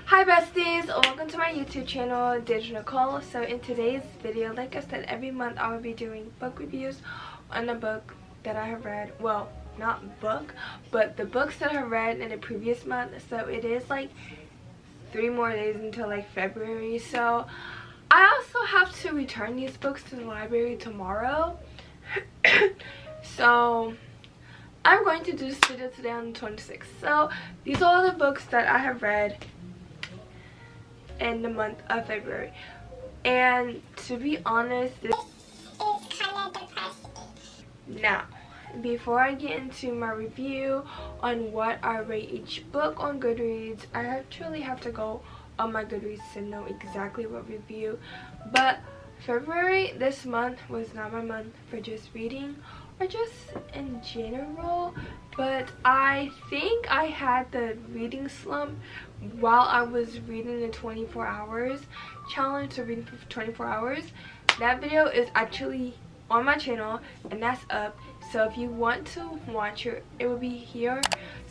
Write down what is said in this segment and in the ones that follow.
Hi besties, welcome to my YouTube channel, Dajah Nicole. So in today's video, like I said, every month I will be doing book reviews on a book that I have read. Well, not book, but the books that I have read in the previous month. So it is like 3 more days until like February. So I also have to return these books to the library tomorrow. So I'm going to do this video today on the 26th. So these are all the books that I have read in the month of February, and to be honest, this is kind of depressing. Now, before I get into my review on what I rate each book on Goodreads, I actually have to go on my Goodreads to know exactly what review. But February, this month, was not my month for just reading or just in general, but I think I had the reading slump while I was reading the 24 hours challenge, so reading for 24 hours. That video is actually on my channel and that's up, so if you want to watch it, it will be here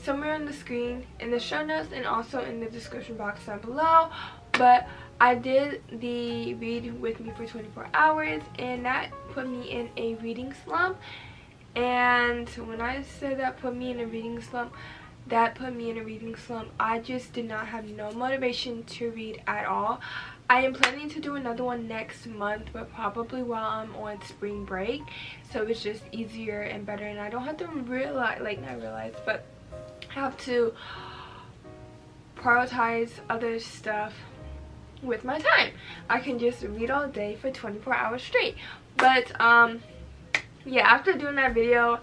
somewhere on the screen, in the show notes, and also in the description box down below. But I did the read with me for 24 hours and that put me in a reading slump. And when I say that put me in a reading slump, that put me in a reading slump. I just did not have no motivation to read at all. I am planning to do another one next month, but probably while I'm on spring break, so it's just easier and better, and I don't have to have to prioritize other stuff with my time. I can just read all day for 24 hours straight. But yeah, after doing that video,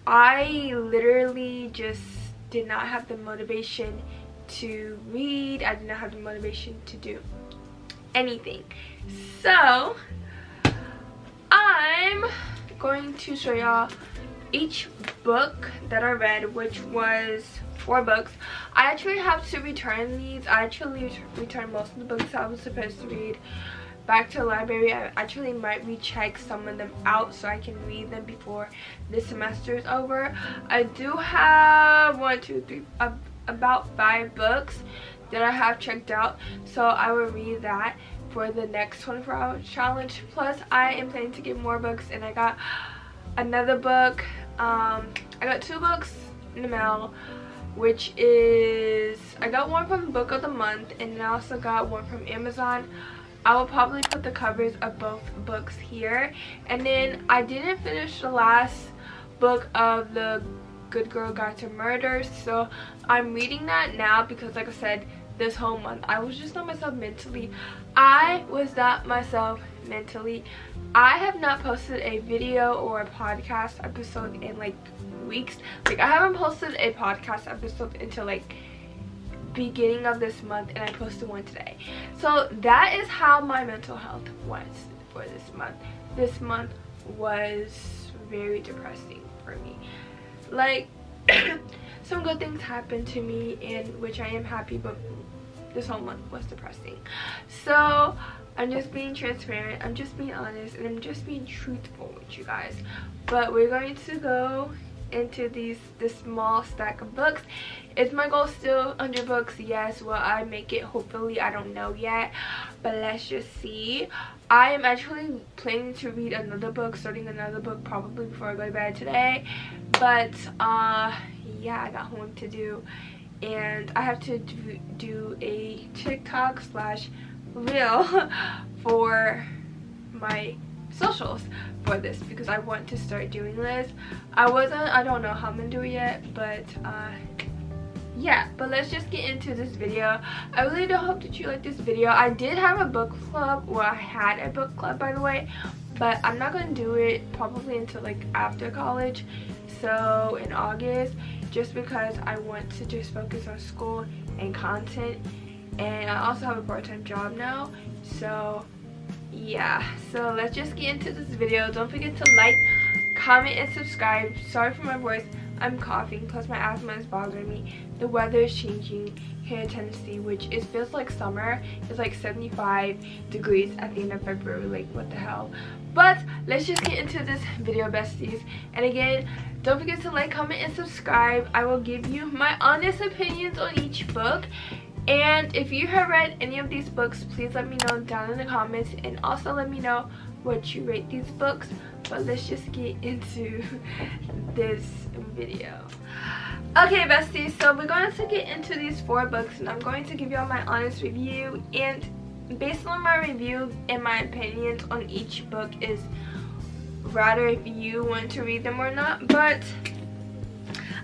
I literally just did not have the motivation to read. I did not have the motivation to do anything. So I'm going to show y'all each book that I read, which was 4 books. I actually have to return these. I actually returned most of the books I was supposed to read back to the library. I actually might recheck some of them out so I can read them before this semester is over. I do have about 5 books that I have checked out, so I will read that for the next 24-hour challenge. Plus I am planning to get more books, and I got another book. I got 2 books in the mail, which is, I got one from Book of the Month, and then I also got one from Amazon. I will probably put the covers of both books here. And then I didn't finish the last book of the Good Girl Guide to Murder, so I'm reading that now because, like I said, this whole month I was just not myself mentally. I have not posted a video or a podcast episode in like weeks. Like, I haven't posted a podcast episode until like beginning of this month, and I posted one today. So that is how my mental health was for this month. This month was very depressing for me. Like, some good things happened to me, in which I am happy, but this whole month was depressing. So I'm just being transparent, I'm just being honest, and I'm just being truthful with you guys. But we're going to go into this small stack of books. Is my goal still 100 books? Yes. Will I make it? Hopefully. I don't know yet, but let's just see. I am actually planning to read another book, starting another book probably before I go to bed today. But yeah, I got homework to do, and I have to do a TikTok / reel for my socials for this, because I want to start doing this. I don't know how I'm gonna do it yet, but yeah. But let's just get into this video. I really do hope that you like this video. I did have a book club, well, I had a book club, by the way, but I'm not gonna do it probably until like after college, so in August, just because I want to just focus on school and content, and I also have a part-time job now. So yeah, so let's just get into this video. Don't forget to like, comment, and subscribe. Sorry for my voice, I'm coughing, plus my asthma is bothering me. The weather is changing here in Tennessee, which it feels like summer. It's like 75 degrees at the end of February. Like, what the hell. But let's just get into this video, besties. And again, don't forget to like, comment, and subscribe. I will give you my honest opinions on each book, And if you have read any of these books, please let me know down in the comments, and also let me know what you rate these books. But let's just get into this video. Okay, besties, so we're going to get into these 4 books, and I'm going to give y'all my honest review. And based on my review and my opinions on each book is rather if you want to read them or not. But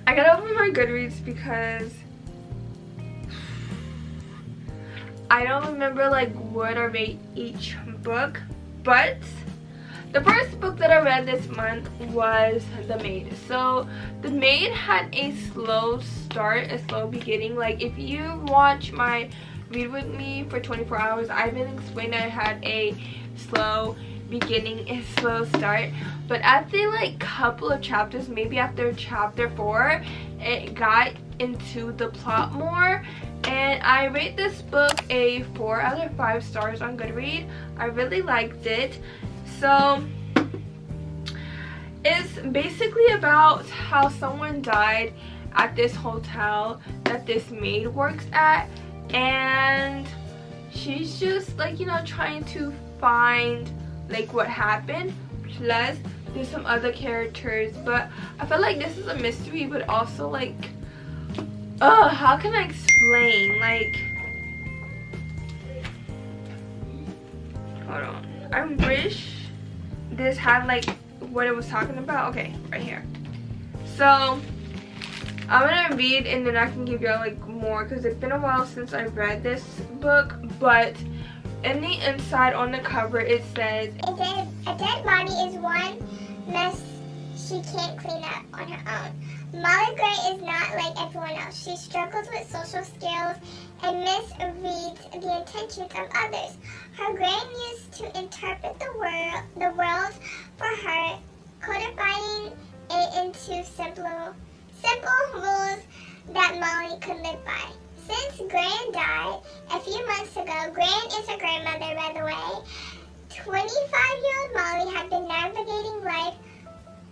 I gotta open my Goodreads because I don't remember like what I rate each book. But the first book that I read this month was The Maid. So The Maid had a slow start, a slow beginning. Like if you watch my Read With Me for 24 hours, I've been explaining I had a slow beginning and slow start. But after like couple of chapters, maybe after chapter 4, it got into the plot more. And I rate this book a 4 out of 5 stars on Goodreads. I really liked it. So it's basically about how someone died at this hotel that this maid works at, and she's just like, you know, trying to find like what happened. Plus there's some other characters, but I feel like this is a mystery, but also like, how can I explain? Like, hold on, I wish this had like what it was talking about. Okay, right here. So I'm gonna read and then I can give y'all like more, because it's been a while since I read this book. But in the inside on the cover it says, a dead body is one mess she can't clean up on her own. Molly Gray is not like everyone else. She struggles with social skills and misreads the intentions of others. Her brain used to interpret the world for her, codifying it into simple rules that Molly could live by. Since Gran died a few months ago, Gran is her grandmother, by the way, 25-year-old Molly had been navigating life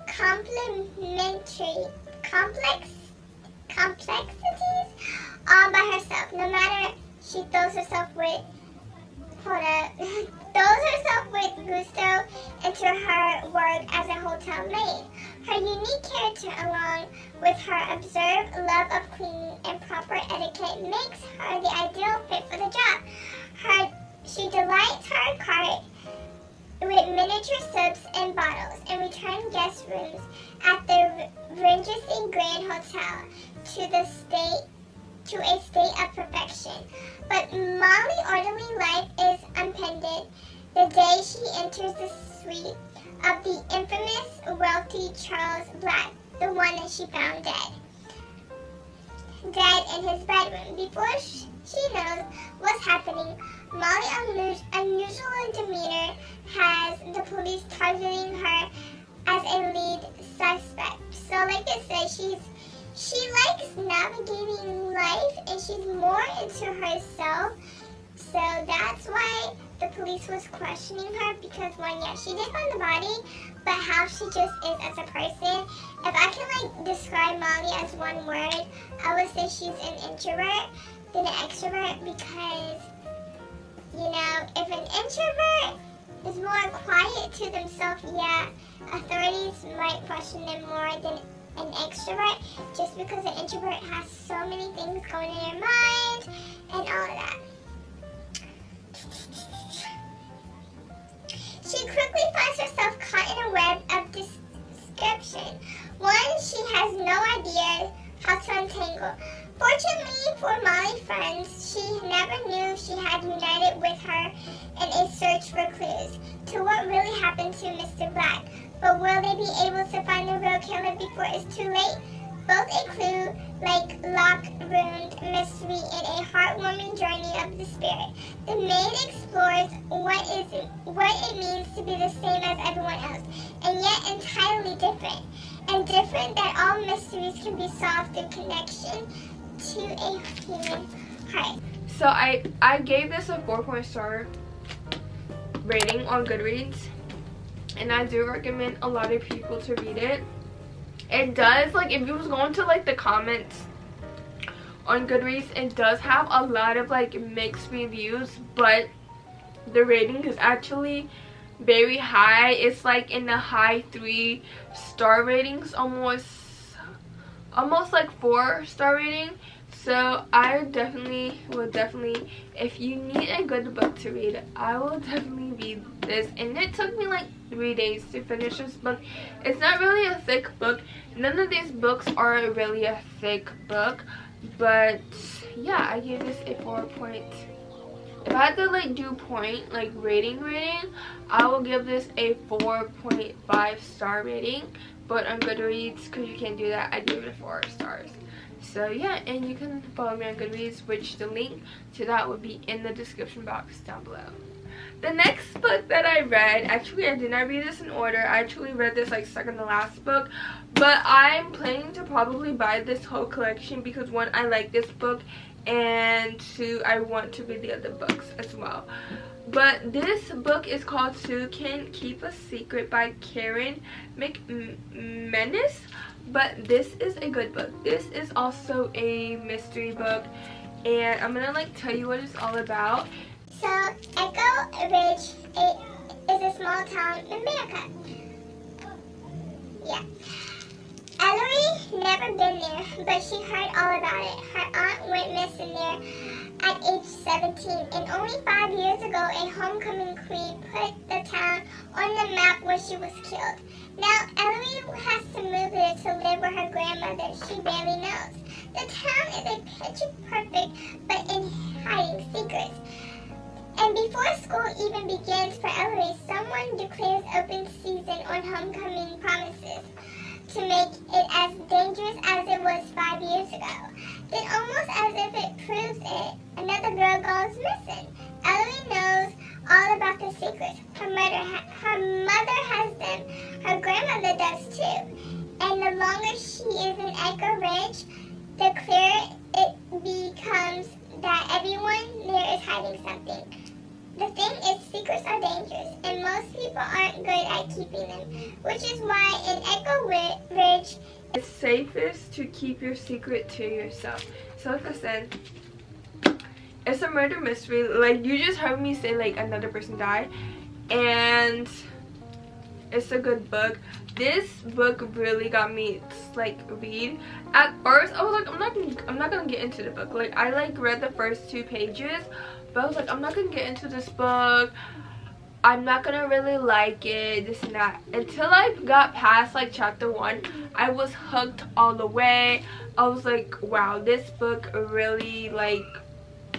complexities all by herself. No matter she throws herself with gusto into her work as a hotel maid. Her unique character, along with her observed love of cleaning and proper etiquette, makes her the ideal fit for the job. She delights her cart with miniature soaps and bottles and return guest rooms at the Regency Grand Hotel to a state of perfection. But Molly's orderly life is upended the day she enters the suite of the infamous wealthy Charles Black, the one that she found dead in his bedroom. Before she knows what's happening, Molly's unusual demeanor has the police targeting her as a lead suspect. So like I said, she likes navigating life and she's more into herself. So that's why the police was questioning her, because one, yeah, she did find the body, but how she just is as a person. If I can like describe Molly as one word, I would say she's an introvert than an extrovert, because, you know, if an introvert is more quiet to themselves, yeah, authorities might question them more than an extrovert, just because an introvert has so many things going in their mind and all of that. She quickly finds herself caught in a web of description, one she has no idea how to untangle. Fortunately for Molly's friends, she never knew she had united with her in a search for clues to what really happened to Mr. Black. But will they be able to find the real killer before it's too late? Both a clue like lock-roomed mystery and a heartwarming journey of the spirit. The Maid explores what it means to be the same as everyone else, and yet entirely different. And different that all mysteries can be solved through connection to a human heart. So I gave this a 4.0 rating on Goodreads, and I do recommend a lot of people to read it. It does, like, if you was going to like the comments on Goodreads. It does have a lot of like mixed reviews, but the rating is actually very high. It's like in the high 3-star ratings, almost like 4-star rating. So I will definitely, if you need a good book to read, I will definitely read this. And it took me like 3 days to finish this book. It's not really a thick book. None of these books are really a thick book, but yeah, I gave this a 4 point. If I had to like do point like rating, I will give this a 4.5-star rating. But on Goodreads, because you can't do that, I gave it 4 stars. So yeah, and you can follow me on Goodreads, which the link to that would be in the description box down below. The next book that I read, actually I did not read this in order. I actually read this like second to last book, but I'm planning to probably buy this whole collection because 1, I like this book, and 2, I want to read the other books as well. But this book is called "You Can Keep a Secret" by Karen McManus. But this is a good book. This is also a mystery book, and I'm gonna like tell you what it's all about. So Echo Ridge is a small town in America. Yeah. Ellery never been there, but she heard all about it. Her aunt went missing there at age 17, and only 5 years ago a homecoming queen put the town on the map where she was killed. Now Ellery has to move there to live with her grandmother she barely knows. The town is a picture perfect but in hiding secrets. And before school even begins for Ellery, someone declares open season on homecoming promises to make it as dangerous as it was 5 years ago. Then, almost as if it proves it, another girl goes missing. Ellery knows all about the secrets. Her mother has them. Her grandmother does too. And the longer she is in Echo Ridge, the clearer it becomes that everyone there is hiding something. The thing is, secrets are dangerous, and most people aren't good at keeping them, which is why in Echo Ridge, it's safest to keep your secret to yourself. So like I said, it's a murder mystery. Like you just heard me say like another person died, and it's a good book. This book really got me to like read. At first I was like, I'm not gonna get into the book. Like I like read the first 2 pages, but I was like, I'm not gonna get into this book. I'm not gonna really like it, this and that. Until I got past like chapter 1, I was hooked all the way. I was like, wow, this book really like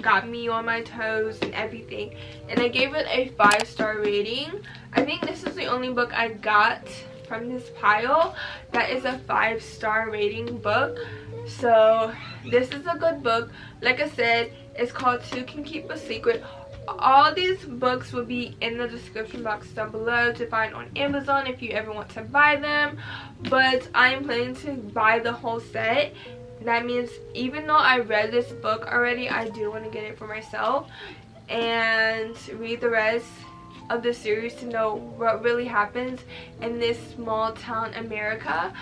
got me on my toes and everything. And I gave it a 5-star rating. I think this is the only book I got from this pile that is a 5-star rating book. So this is a good book. Like I said, it's called "You Can Keep a Secret." All these books will be in the description box down below to find on Amazon if you ever want to buy them. But I am planning to buy the whole set. That means even though I read this book already, I do want to get it for myself and read the rest of the series to know what really happens in this small town America.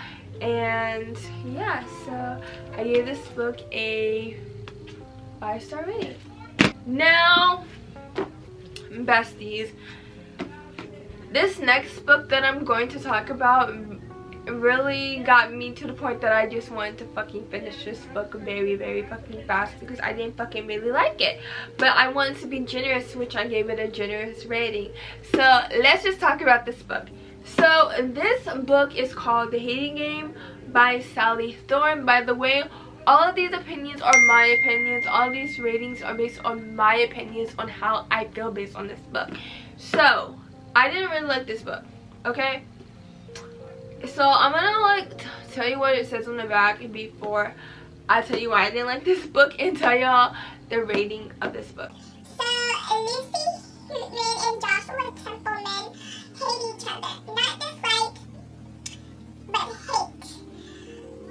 And yeah, so I gave this book a 5-star rating. Now, besties, this next book that I'm going to talk about really got me to the point that I just wanted to fucking finish this book very, very fucking fast because I didn't fucking really like it. But I wanted to be generous, which I gave it a generous rating. So let's just talk about this book. So this book is called The Hating Game by Sally Thorne. By the way, all of these opinions are my opinions. All these ratings are based on my opinions on how I feel based on this book. So I didn't really like this book, okay? So I'm gonna like tell you what it says on the back before I tell you why I didn't like this book and tell y'all the rating of this book. So Lucy, Hootman, and Joshua Templeman hate each other. Not dislike, but hate.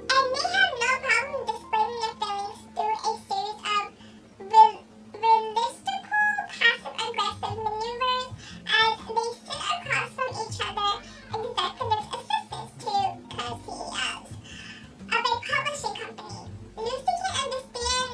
And they have no problem displaying their feelings through a series of realistical, passive-aggressive maneuvers as they sit across from each other, executive assistants to co-CEOs of a publishing company. Lucy can understand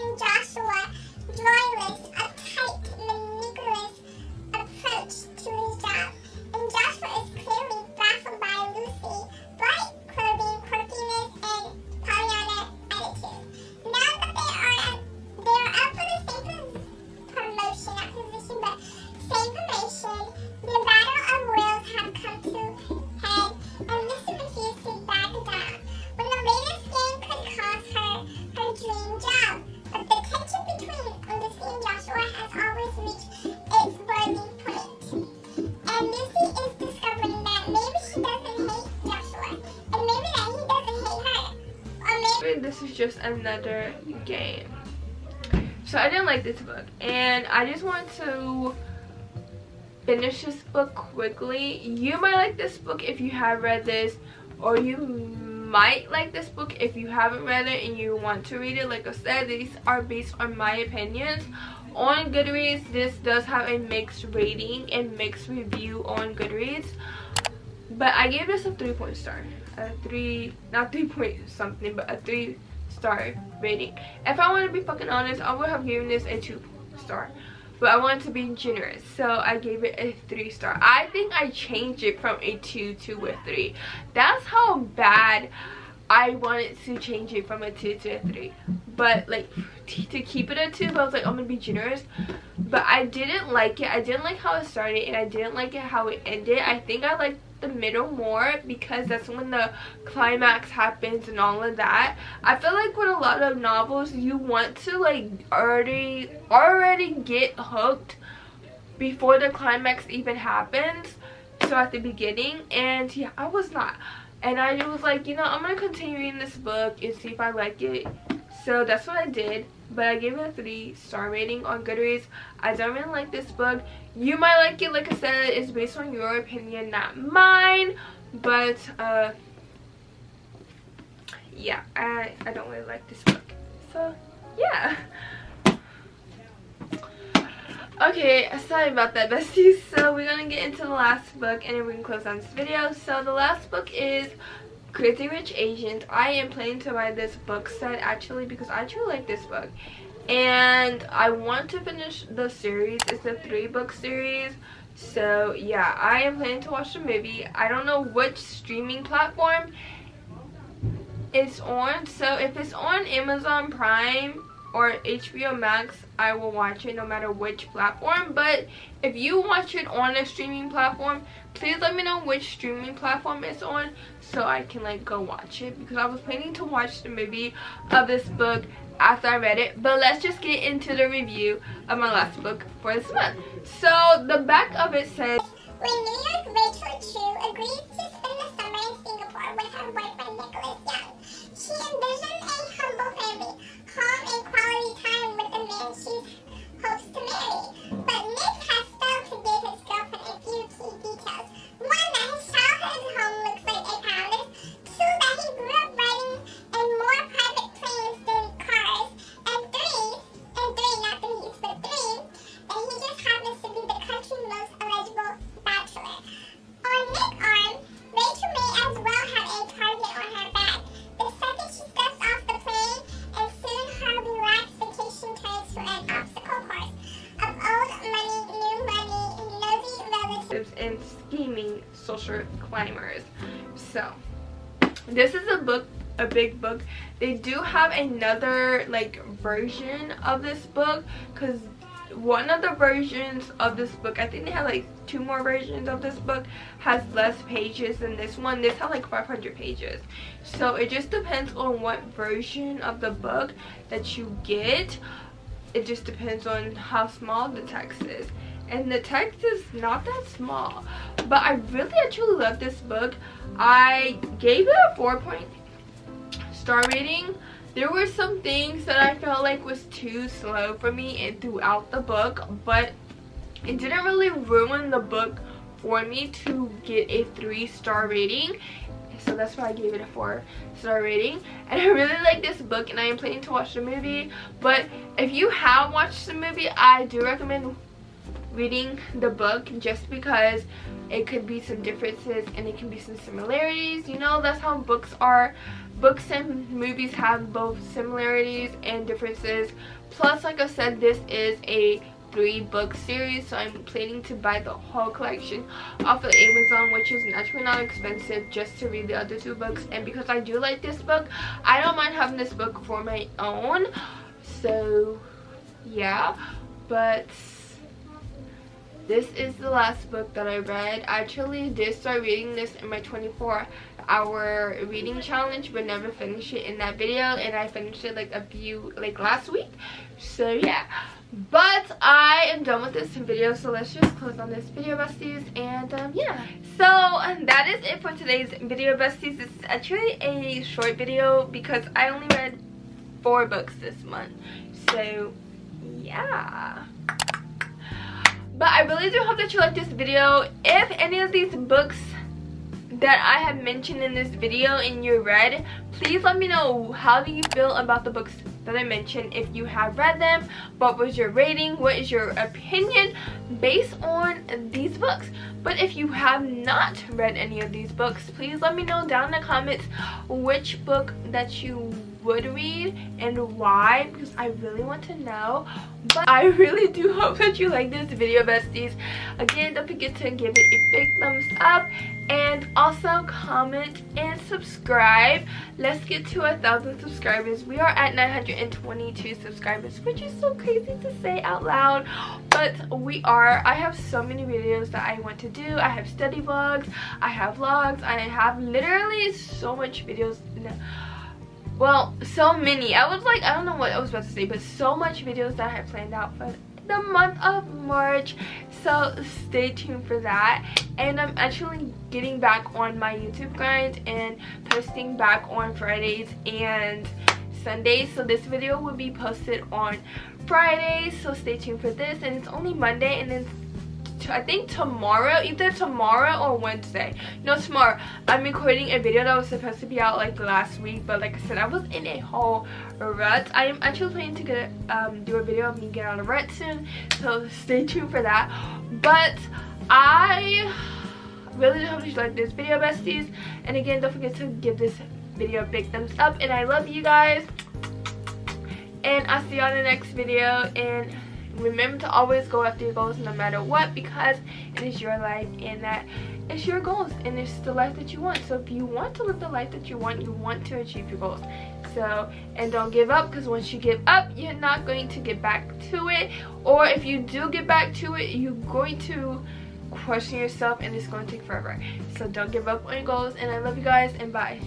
this is just another game. So I didn't like this book, and I just want to finish this book quickly. You might like this book if you have read this, or you might like this book if you haven't read it and you want to read it. Like I said, these are based on my opinions. On Goodreads, this does have a mixed rating and mixed review on Goodreads, but I gave this a 3 star. A 3, not 3 point something, but a 3-star rating. If I want to be fucking honest, I would have given this a 2 star, but I wanted to be generous, so I gave it a 3 star. I think I changed it from a 2 to a 3. That's how bad I wanted to change it from a 2 to a 3. But like, to keep it a 2, but I was like, I'm gonna be generous. But I didn't like it. I didn't like how it started, and I didn't like it how it ended. I think I liked the middle more, because that's when the climax happens and all of that. I feel like with a lot of novels, you want to like already get hooked before the climax even happens, so at the beginning. And yeah, I was not, and I was like, you know, I'm gonna continue reading this book and see if I like it. So that's what I did, but I gave it a 3-star rating on Goodreads. I don't really like this book. You might like it. Like I said, it's based on your opinion, not mine. But yeah, I don't really like this book. So yeah. Okay, sorry about that, besties. So we're gonna get into the last book, and then we can close on this video. So the last book is Crazy Rich Asians. I am planning to buy this book set actually, because I actually like this book, and I want to finish the series. It's a 3-book series. So yeah, I am planning to watch the movie. I don't know which streaming platform it's on, so if it's on Amazon Prime or HBO Max, I will watch it no matter which platform. But if you watch it on a streaming platform, please let me know which streaming platform it's on, so I can like go watch it, because I was planning to watch the movie of this book after I read it. But let's just get into the review of my last book for this month. So the back of it says, when New York Rachel Chu agreed to spend the summer in Singapore with her boyfriend Nicholas Young, she envisioned a humble family, calm and quality time with the man she hopes to marry. But Nick has failed to give his girlfriend a few key details. 1, that his childhood home looks like a palace. 2, that he grew up riding in more private planes than cars. And 3, not threes, but 3, that he just happens to be the country's most eligible bachelor. On Nick's arm, Rachel may as well have a target on her back. The second she steps off the plane, and soon her relaxed vacation turns to an obstacle course of old money, new money, nosy relatives, and scheming social climbers. So this is a big book. They do have another like version of this book, because one of the versions of this book, I think they have like 2 more versions of this book, has less pages than this one. This has like 500 pages. So it just depends on what version of the book that you get. It just depends on how small the text is, and the text is not that small. But I really actually love this book. I gave it a 4-star rating. There were some things that I felt like was too slow for me and throughout the book, but it didn't really ruin the book for me to get a 3-star rating. So that's why I gave it a 4-star rating. And I really like this book, and I am planning to watch the movie. But if you have watched the movie, I do recommend reading the book, just because it could be some differences and it can be some similarities. You know, that's how books are. Books and movies have both similarities and differences. Plus, like I said, this is a 3-book series, so I'm planning to buy the whole collection off of Amazon, which is naturally not expensive, just to read the other 2 books. And because I do like this book, I don't mind having this book for my own. So yeah, but this is the last book that I read. I actually did start reading this in my 24-hour reading challenge, but never finished it in that video, and I finished it like last week. So yeah, but I am done with this video, so let's just close on this video, besties. And yeah, so that is it for today's video, besties. This is actually a short video because I only read 4 books this month. So yeah, but I really do hope that you like this video. If any of these books that I have mentioned in this video and you read, please let me know, how do you feel about the books that I mentioned. If you have read them, what was your rating, what is your opinion based on these books? But if you have not read any of these books, please let me know down in the comments which book that you would read and why, because I really want to know. But I really do hope that you like this video, besties. Again, don't forget to give it a big thumbs up and also comment and subscribe. Let's get to 1,000 subscribers. We are at 922 subscribers, which is so crazy to say out loud, but we are. I have so many videos that I want to do. I have study vlogs, I have vlogs, I have literally so much videos. Well, so many. I don't know what I was about to say, but so much videos that I have planned out for the month of March. So stay tuned for that. And I'm actually getting back on my YouTube grind and posting back on Fridays and Sundays. So this video will be posted on Friday. So stay tuned for this. And it's only Monday, and then I think tomorrow, either tomorrow or Wednesday, no, tomorrow, I'm recording a video that was supposed to be out like last week, but like I said, I was in a whole rut. I am actually planning to do a video of me getting out of rut soon, so stay tuned for that. But I really hope you like this video, besties, and again, don't forget to give this video a big thumbs up, and I love you guys, and I'll see you on the next video. And remember to always go after your goals no matter what, because it is your life and that it's your goals and it's the life that you want. So if you want to live the life that you want to achieve your goals. So, and don't give up, because once you give up, you're not going to get back to it. Or if you do get back to it, you're going to question yourself and it's going to take forever. So don't give up on your goals, and I love you guys, and bye.